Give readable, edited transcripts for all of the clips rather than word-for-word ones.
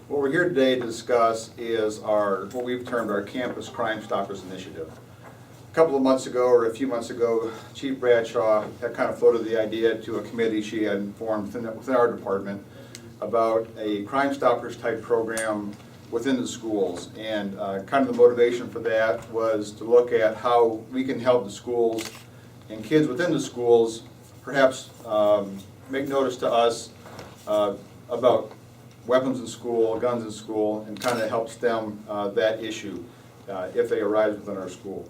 What we're here today to discuss is what we've termed our Campus Crimestoppers initiative. A couple of months ago, or a few months ago, Chief Bradshaw had kind of floated the idea to a committee she had formed within our department about a Crime Stoppers type program within the schools. And kind of the motivation for that was to look at how we can help the schools and kids within the schools perhaps make notice to us about weapons in school, guns in school, and kind of helps them that issue if they arise within our school.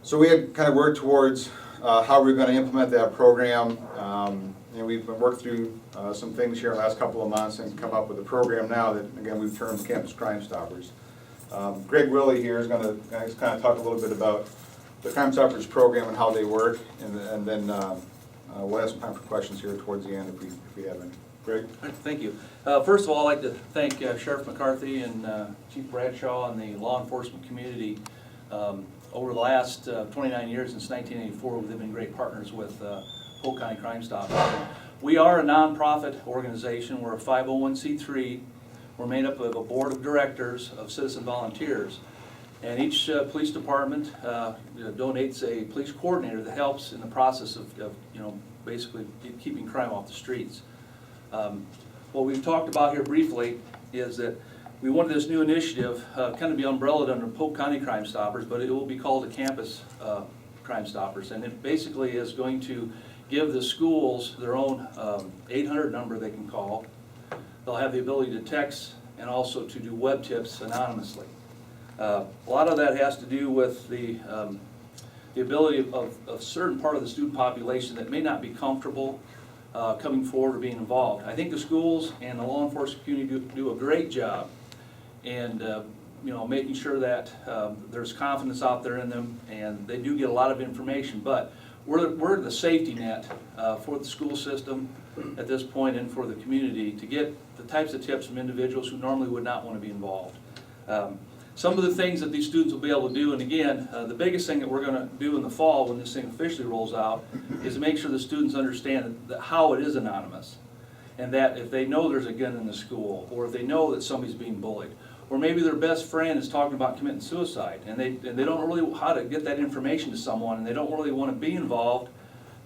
So we had kind of worked towards how we're going to implement that program, and we've been working through some things here in the last couple of months and come up with a program now that, again, we've termed Campus Crimestoppers. Greg Willie here is going to kind of talk a little bit about the Crimestoppers program and how they work, and then we'll have some time for questions here towards the end if we have any. Greg? Thank you. First of all, I'd like to thank Sheriff McCarthy and Chief Bradshaw and the law enforcement community. Over the last 29 years, since 1984, they've been great partners with Polk County Crimestoppers. We are a nonprofit organization. We're a 501c3. We're made up of a board of directors of citizen volunteers. And each police department donates a police coordinator that helps in the process of basically keeping crime off the streets. What we've talked about here briefly is that we wanted this new initiative kind of be umbrellaed under Polk County Crimestoppers, but it will be called a Campus Crimestoppers. And it basically is going to give the schools their own 800 number they can call. They'll have the ability to text and also to do web tips anonymously. A lot of that has to do with the ability of a certain part of the student population that may not be comfortable coming forward or being involved. I think the schools and the law enforcement community do a great job in making sure that there's confidence out there in them, and they do get a lot of information. But we're the safety net for the school system at this point and for the community to get the types of tips from individuals who normally would not want to be involved. Some of the things that these students will be able to do, and again, the biggest thing that we're going to do in the fall when this thing officially rolls out is to make sure the students understand how it is anonymous, and that if they know there's a gun in the school, or if they know that somebody's being bullied, or maybe their best friend is talking about committing suicide, and they don't really know how to get that information to someone, and they don't really want to be involved,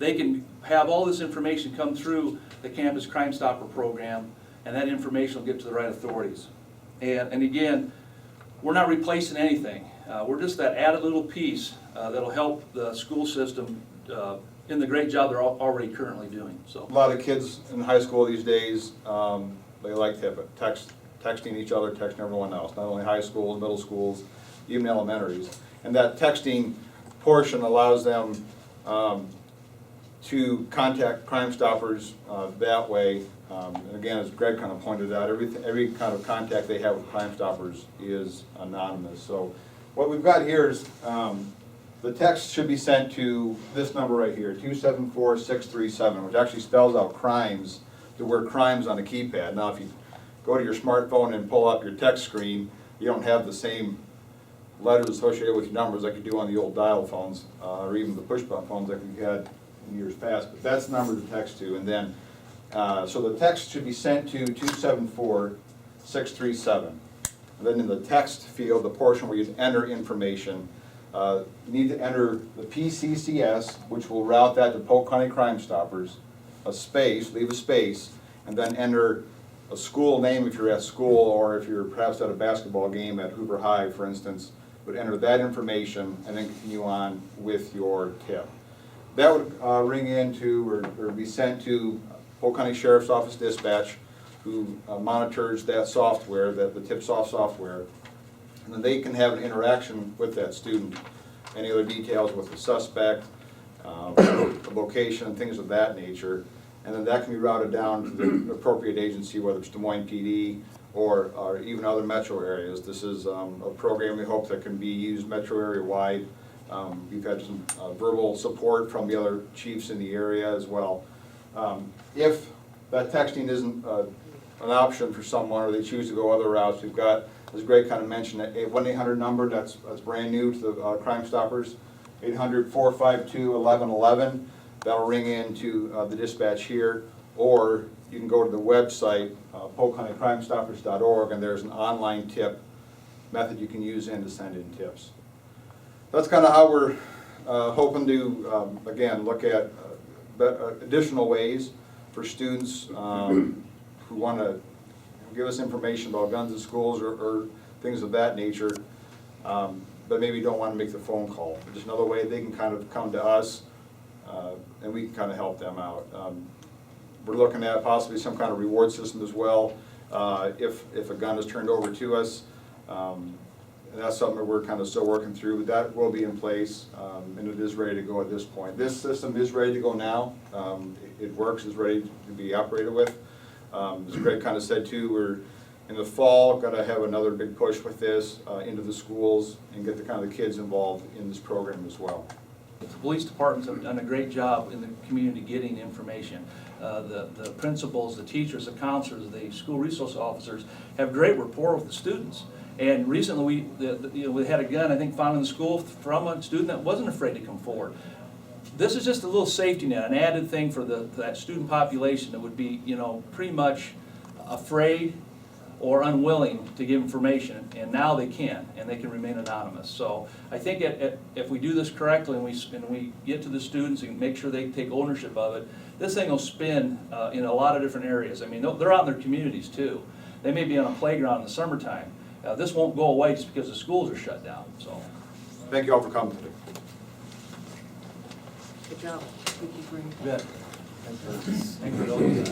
they can have all this information come through the Campus Crimestoppers program, and that information will get to the right authorities. And again, we're not replacing anything. We're just that added little piece that'll help the school system in the great job they're already currently doing. So A lot of kids in high school these days, they like to have texting each other, texting everyone else, not only high schools, middle schools, even elementaries. And that texting portion allows them to contact Crimestoppers that way. And again, as Greg kind of pointed out, every kind of contact they have with Crimestoppers is anonymous. So what we've got here is the text should be sent to this number right here, 274-637, which actually spells out crimes, the word crimes on a keypad. Now if you go to your smartphone and pull up your text screen, you don't have the same letters associated with your numbers like you do on the old dial phones, or even the push button phones like we had in years past. But that's the number to text to, and then so the text should be sent to 274-637. And then in the text field, the portion where you enter information, you need to enter the PCCS, which will route that to Polk County Crimestoppers, a space, leave a space, and then enter a school name if you're at school, or if you're perhaps at a basketball game at Hoover High, for instance, would enter that information and then continue on with your tip. That would ring into or be sent to Polk County Sheriff's Office Dispatch, who monitors that software, the TipSoft software, and then they can have an interaction with that student. Any other details with the suspect, the location, things of that nature, and then that can be routed down to the appropriate agency, whether it's Des Moines PD or even other metro areas. This is a program we hope that can be used metro area wide. We've had some verbal support from the other chiefs in the area as well. If that texting isn't an option for someone, or they choose to go other routes, we've got, as Greg kind of mentioned, a 1-800 number that's brand new to the Crimestoppers, 800-452-1111. That'll ring into the dispatch here, or you can go to the website, polkcountycrimestoppers.org, and there's an online tip method you can use in to send in tips. That's kind of how we're hoping to, again, look at additional ways for students who want to give us information about guns in schools or things of that nature, but maybe don't want to make the phone call. Just another way they can kind of come to us, and we can kind of help them out. We're looking at possibly some kind of reward system as well, if a gun is turned over to us. And that's something that we're kind of still working through, but that will be in place, and it is ready to go at this point. This system is ready to go now. It works, it's ready to be operated with. As Greg kind of said too, we're in the fall got to have another big push with this into the schools and get the kind of the kids involved in this program as well. The police departments have done a great job in the community getting information. The principals, the teachers, the counselors, the school resource officers have great rapport with the students. And recently we had a gun, I think, found in the school from a student that wasn't afraid to come forward. This is just a little safety net, an added thing for that student population that would be, pretty much afraid or unwilling to give information, and now they can, and they can remain anonymous. So I think if we do this correctly and we get to the students and make sure they take ownership of it, this thing will spin in a lot of different areas. I mean, they're out in their communities too. They may be on a playground in the summertime. This won't go away just because the schools are shut down. So, thank you all for coming today. Good job. Thank you, Greg. you bet. Thanks for those.